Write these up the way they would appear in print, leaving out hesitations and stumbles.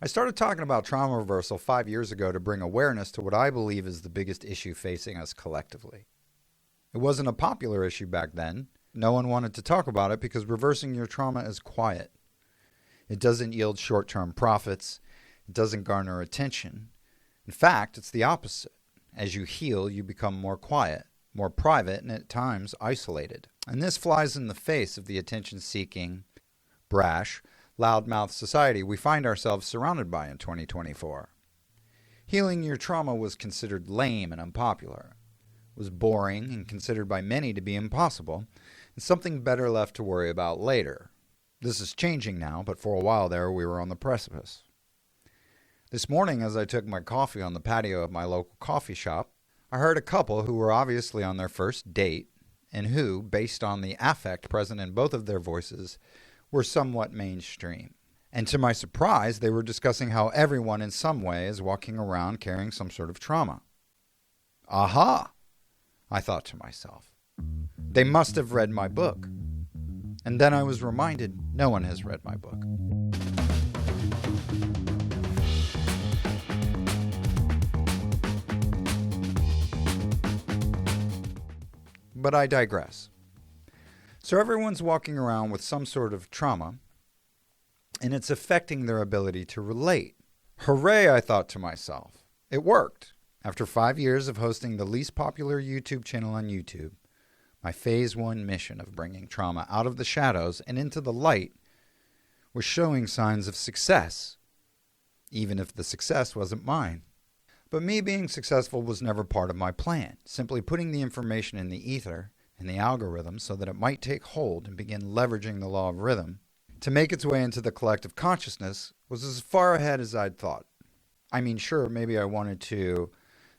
I started talking about trauma reversal 5 years ago to bring awareness to what I believe is the biggest issue facing us collectively. It wasn't a popular issue back then. No one wanted to talk about it because reversing your trauma is quiet. It doesn't yield short-term profits. It doesn't garner attention. In fact, it's the opposite. As you heal, you become more quiet, more private, and at times isolated. And this flies in the face of the attention-seeking, brash, loudmouth society we find ourselves surrounded by in 2024. Healing your trauma was considered lame and unpopular, was boring and considered by many to be impossible, and something better left to worry about later. This is changing now, but for a while there we were on the precipice. This morning, as I took my coffee on the patio of my local coffee shop, I heard a couple who were obviously on their first date and who, based on the affect present in both of their voices, were somewhat mainstream. And to my surprise, they were discussing how everyone in some way is walking around carrying some sort of trauma. Aha! I thought to myself. They must have read my book. And then I was reminded no one has read my book. But I digress. So everyone's walking around with some sort of trauma, and it's affecting their ability to relate. Hooray, I thought to myself. It worked. After 5 years of hosting the least popular YouTube channel on YouTube, my Phase 1 mission of bringing trauma out of the shadows and into the light was showing signs of success, even if the success wasn't mine. But me being successful was never part of my plan. Simply putting the information in the ether and the algorithm so that it might take hold and begin leveraging the law of rhythm to make its way into the collective consciousness was as far ahead as I'd thought. I mean, sure, maybe I wanted to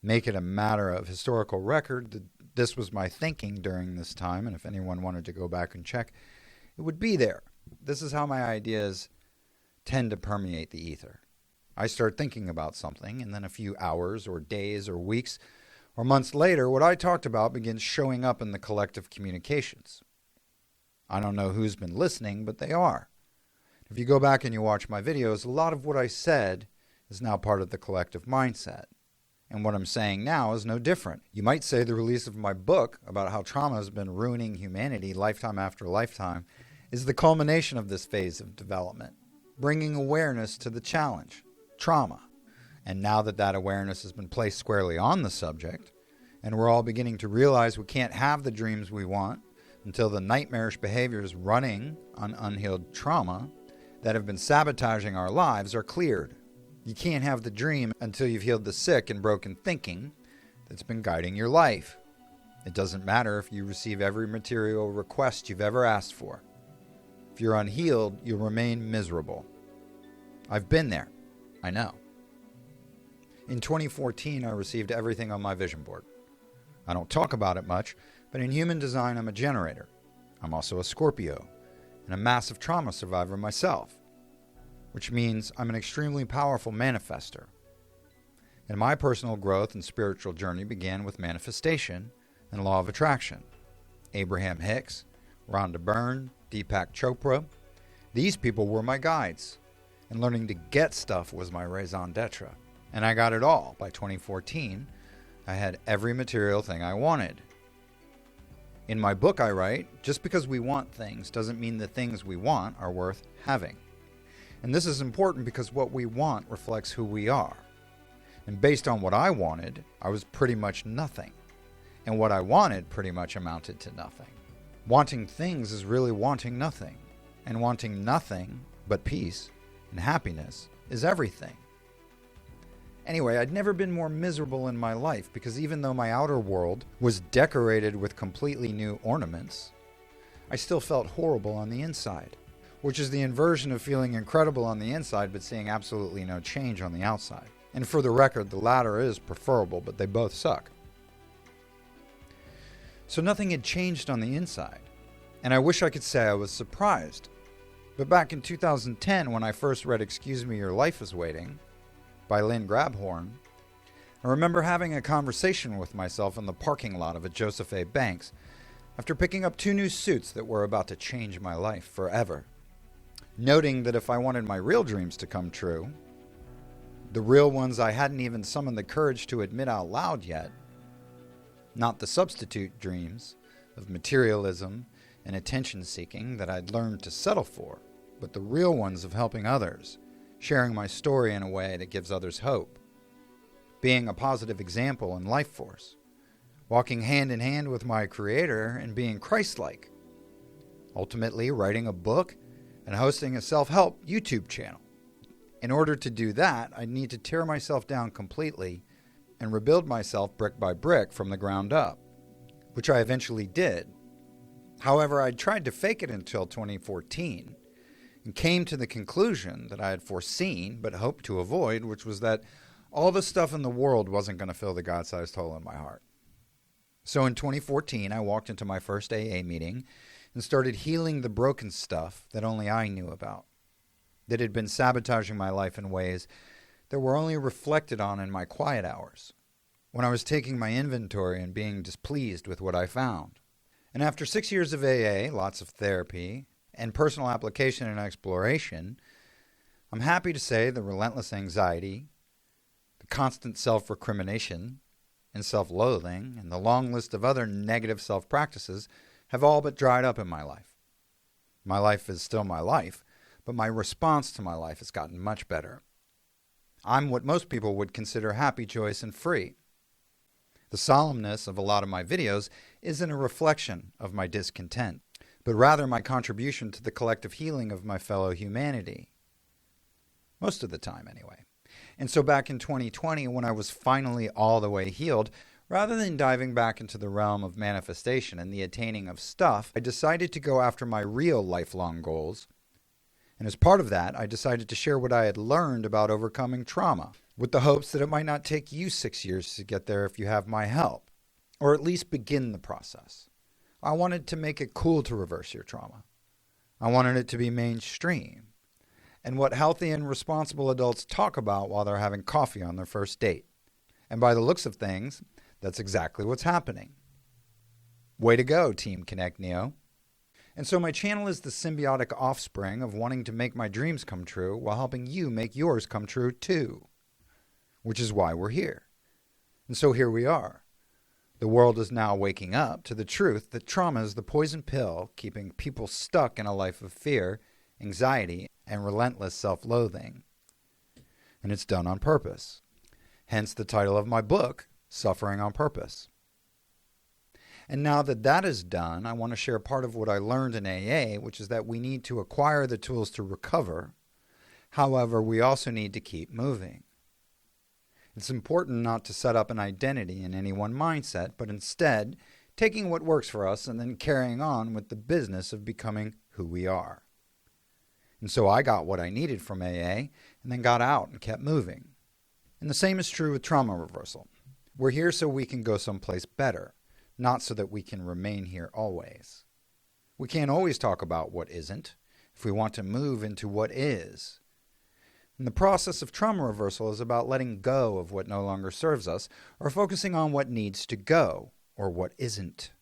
make it a matter of historical record that this was my thinking during this time, and if anyone wanted to go back and check, it would be there. This is how my ideas tend to permeate the ether. I start thinking about something, and then a few hours or days or weeks or months later, what I talked about begins showing up in the collective communications. I don't know who's been listening, but they are. If you go back and you watch my videos, a lot of what I said is now part of the collective mindset. And what I'm saying now is no different. You might say the release of my book about how trauma has been ruining humanity lifetime after lifetime is the culmination of this phase of development, bringing awareness to the challenge, trauma. And now that that awareness has been placed squarely on the subject, and we're all beginning to realize we can't have the dreams we want until the nightmarish behaviors running on unhealed trauma that have been sabotaging our lives are cleared. You can't have the dream until you've healed the sick and broken thinking that's been guiding your life. It doesn't matter if you receive every material request you've ever asked for. If you're unhealed, you'll remain miserable. I've been there. I know. In 2014, I received everything on my vision board. I don't talk about it much, but in human design, I'm a generator. I'm also a Scorpio and a massive trauma survivor myself, which means I'm an extremely powerful manifester. And my personal growth and spiritual journey began with manifestation and law of attraction. Abraham Hicks, Rhonda Byrne, Deepak Chopra, these people were my guides, and learning to get stuff was my raison d'etre. And I got it all. By 2014, I had every material thing I wanted. In my book I write, just because we want things doesn't mean the things we want are worth having. And this is important because what we want reflects who we are. And based on what I wanted, I was pretty much nothing. And what I wanted pretty much amounted to nothing. Wanting things is really wanting nothing. And wanting nothing but peace and happiness is everything. Anyway, I'd never been more miserable in my life because even though my outer world was decorated with completely new ornaments, I still felt horrible on the inside, which is the inversion of feeling incredible on the inside but seeing absolutely no change on the outside. And for the record, the latter is preferable, but they both suck. So nothing had changed on the inside, and I wish I could say I was surprised. But back in 2010, when I first read Excuse Me, Your Life is Waiting by Lynn Grabhorn, I remember having a conversation with myself in the parking lot of a Joseph A. Banks after picking up 2 new suits that were about to change my life forever. Noting that if I wanted my real dreams to come true, The real ones I hadn't even summoned the courage to admit out loud yet. Not the substitute dreams of materialism and attention-seeking that I'd learned to settle for, but the real ones of helping others, sharing my story in a way that gives others hope, being a positive example and life force, walking hand in hand with my Creator and being Christ-like, ultimately writing a book and hosting a self-help YouTube channel. In order to do that, I'd need to tear myself down completely and rebuild myself brick by brick from the ground up, which I eventually did. However, I tried to fake it until 2014 and came to the conclusion that I had foreseen but hoped to avoid, which was that all the stuff in the world wasn't going to fill the God-sized hole in my heart. So in 2014, I walked into my first AA meeting and started healing the broken stuff that only I knew about, that had been sabotaging my life in ways that were only reflected on in my quiet hours, when I was taking my inventory and being displeased with what I found. And after 6 years of AA, lots of therapy, and personal application and exploration, I'm happy to say the relentless anxiety, the constant self-recrimination and self-loathing, and the long list of other negative self-practices have all but dried up in my life. My life is still my life, but my response to my life has gotten much better. I'm what most people would consider happy, joyous, and free. The solemnness of a lot of my videos isn't a reflection of my discontent, but rather my contribution to the collective healing of my fellow humanity. Most of the time, anyway. And so back in 2020, when I was finally all the way healed, rather than diving back into the realm of manifestation and the attaining of stuff, I decided to go after my real lifelong goals. And as part of that, I decided to share what I had learned about overcoming trauma, with the hopes that it might not take you 6 years to get there if you have my help, or at least begin the process. I wanted to make it cool to reverse your trauma. I wanted it to be mainstream, and what healthy and responsible adults talk about while they're having coffee on their first date. And by the looks of things, that's exactly what's happening. Way to go, Team Connect Neo. And so my channel is the symbiotic offspring of wanting to make my dreams come true while helping you make yours come true too. Which is why we're here. And so here we are. The world is now waking up to the truth that trauma is the poison pill keeping people stuck in a life of fear, anxiety, and relentless self-loathing. And it's done on purpose. Hence the title of my book, Suffering on Purpose. And now that that is done, I want to share part of what I learned in AA, which is that we need to acquire the tools to recover. However, we also need to keep moving. It's important not to set up an identity in any one mindset, but instead taking what works for us and then carrying on with the business of becoming who we are. And so I got what I needed from AA and then got out and kept moving. And the same is true with trauma reversal. We're here so we can go someplace better, not so that we can remain here always. We can't always talk about what isn't if we want to move into what is. And the process of trauma reversal is about letting go of what no longer serves us or focusing on what needs to go or what isn't,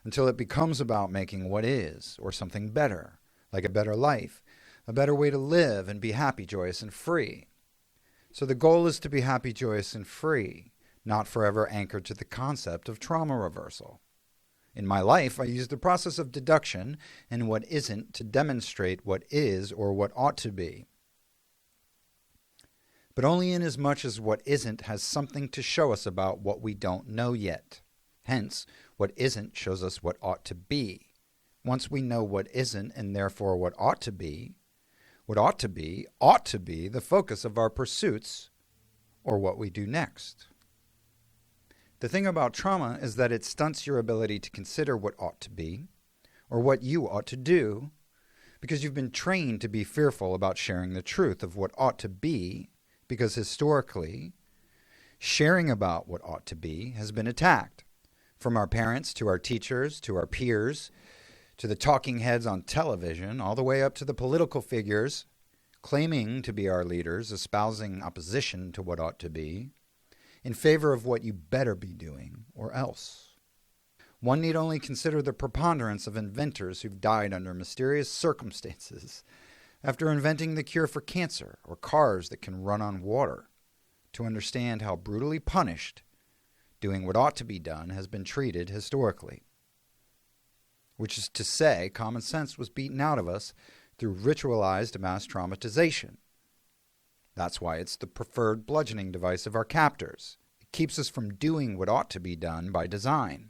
until it becomes about making what is or something better, like a better life, a better way to live and be happy, joyous, and free. So the goal is to be happy, joyous, and free, not forever anchored to the concept of trauma reversal. In my life, I use the process of deduction and what isn't to demonstrate what is or what ought to be. But only inasmuch as what isn't has something to show us about what we don't know yet. Hence, what isn't shows us what ought to be. Once we know what isn't and therefore what ought to be ought to be the focus of our pursuits or what we do next. The thing about trauma is that it stunts your ability to consider what ought to be or what you ought to do because you've been trained to be fearful about sharing the truth of what ought to be because historically, sharing about what ought to be has been attacked. From our parents to our teachers to our peers to the talking heads on television, all the way up to the political figures claiming to be our leaders, espousing opposition to what ought to be, in favor of what you better be doing or else. One need only consider the preponderance of inventors who've died under mysterious circumstances after inventing the cure for cancer or cars that can run on water. to understand how brutally punished doing what ought to be done has been treated historically. Which is to say, common sense was beaten out of us through ritualized mass traumatization. That's why it's the preferred bludgeoning device of our captors. It keeps us from doing what ought to be done by design,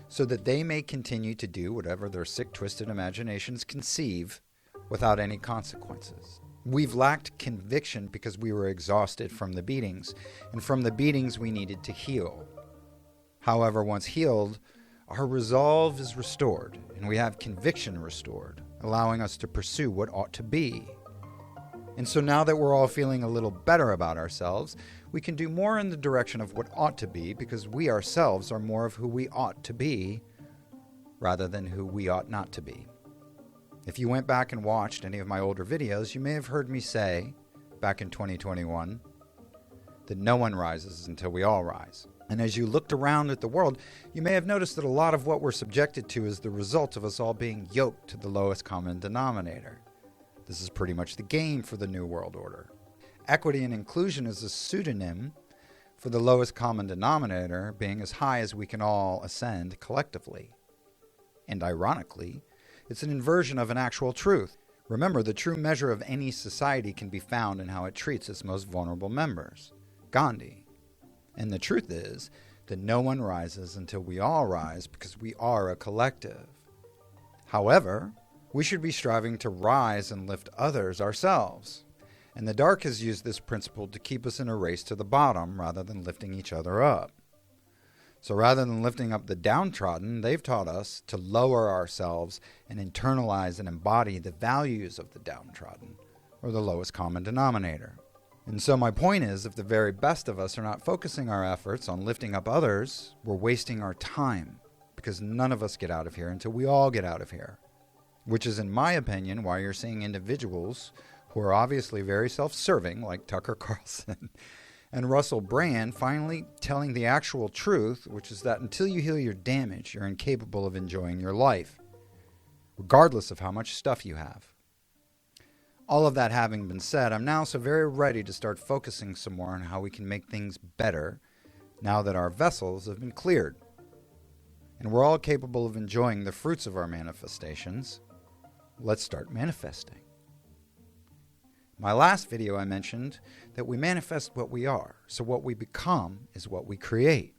so that they may continue to do whatever their sick, twisted imaginations conceive without any consequences. We've lacked conviction because we were exhausted from the beatings, and from the beatings we needed to heal. However, once healed, our resolve is restored, and we have conviction restored, allowing us to pursue what ought to be. And so now that we're all feeling a little better about ourselves, we can do more in the direction of what ought to be, because we ourselves are more of who we ought to be rather than who we ought not to be. If you went back and watched any of my older videos, you may have heard me say, back in 2021, that no one rises until we all rise. And as you looked around at the world, you may have noticed that a lot of what we're subjected to is the result of us all being yoked to the lowest common denominator. This is pretty much the game for the New World Order. Equity and inclusion is a pseudonym for the lowest common denominator being as high as we can all ascend collectively. And ironically, it's an inversion of an actual truth. Remember, the true measure of any society can be found in how it treats its most vulnerable members. Gandhi. And the truth is that no one rises until we all rise, because we are a collective. However, we should be striving to rise and lift others ourselves. And the dark has used this principle to keep us in a race to the bottom rather than lifting each other up. So rather than lifting up the downtrodden, they've taught us to lower ourselves and internalize and embody the values of the downtrodden, or the lowest common denominator. And so my point is, if the very best of us are not focusing our efforts on lifting up others, we're wasting our time, because none of us get out of here until we all get out of here. Which is, in my opinion, why you're seeing individuals who are obviously very self-serving, like Tucker Carlson and Russell Brand, finally telling the actual truth, which is that until you heal your damage, you're incapable of enjoying your life, regardless of how much stuff you have. All of that having been said, I'm now so very ready to start focusing some more on how we can make things better now that our vessels have been cleared. And we're all capable of enjoying the fruits of our manifestations. Let's start manifesting. My last video I mentioned that we manifest what we are, so what we become is what we create.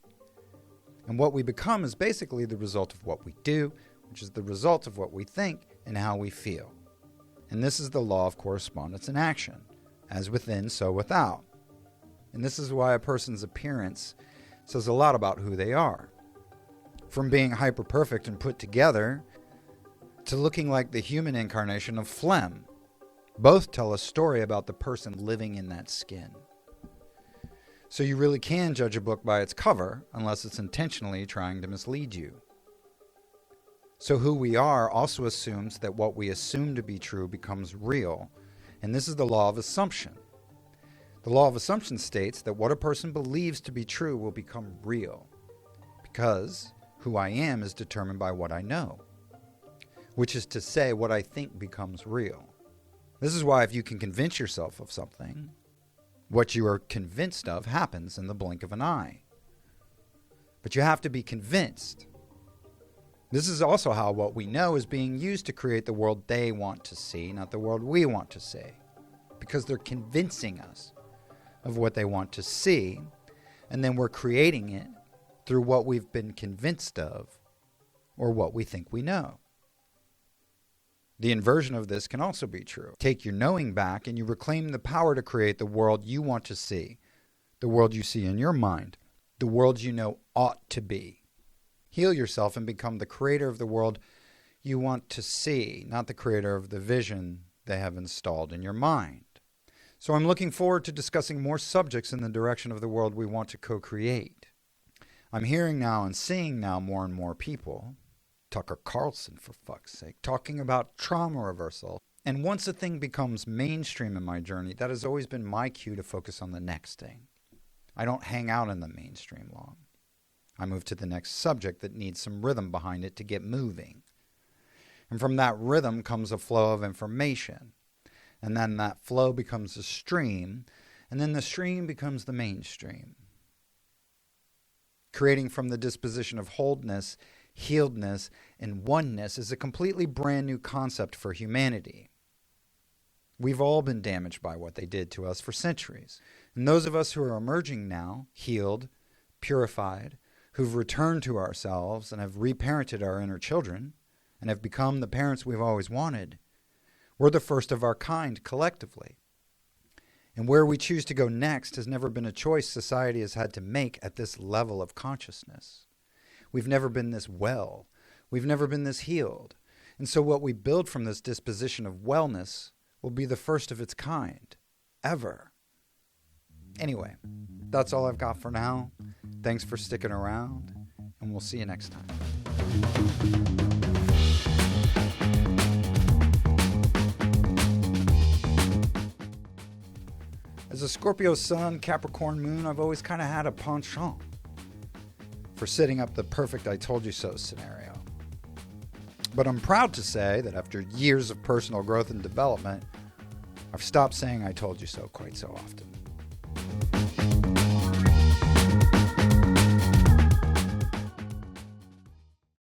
And what we become is basically the result of what we do, which is the result of what we think and how we feel. And this is the law of correspondence in action, as within, so without. And this is why a person's appearance says a lot about who they are. From being hyper-perfect and put together to looking like the human incarnation of phlegm. Both tell a story about the person living in that skin. So you really can judge a book by its cover, unless it's intentionally trying to mislead you. So who we are also assumes that what we assume to be true becomes real, and this is the law of assumption. The law of assumption states that what a person believes to be true will become real, because who I am is determined by what I know, which is to say, what I think becomes real. This is why if you can convince yourself of something, what you are convinced of happens in the blink of an eye. But you have to be convinced. This is also how what we know is being used to create the world they want to see, not the world we want to see. Because they're convincing us of what they want to see, and then we're creating it through what we've been convinced of, or what we think we know. The inversion of this can also be true. Take your knowing back and you reclaim the power to create the world you want to see, the world you see in your mind, the world you know ought to be. Heal yourself and become the creator of the world you want to see, not the creator of the vision they have installed in your mind. So I'm looking forward to discussing more subjects in the direction of the world we want to co-create. I'm hearing now and seeing now more and more people, Tucker Carlson for fuck's sake, talking about trauma reversal. And once a thing becomes mainstream in my journey, that has always been my cue to focus on the next thing. I don't hang out in the mainstream long. I move to the next subject that needs some rhythm behind it to get moving. And from that rhythm comes a flow of information. And then that flow becomes a stream. and then the stream becomes the mainstream. Creating from the disposition of wholeness, healdness, and oneness is a completely brand new concept for humanity. We've all been damaged by what they did to us for centuries. And those of us who are emerging now, healed, purified, who've returned to ourselves and have reparented our inner children, and have become the parents we've always wanted, we're the first of our kind collectively. And where we choose to go next has never been a choice society has had to make at this level of consciousness. We've never been this well. We've never been this healed. And so what we build from this disposition of wellness will be the first of its kind, ever. Anyway, that's all I've got for now. Thanks for sticking around, and we'll see you next time. As a Scorpio sun, Capricorn moon, I've always kind of had a penchant for setting up the perfect I told you so scenario. But I'm proud to say that after years of personal growth and development, I've stopped saying I told you so quite so often.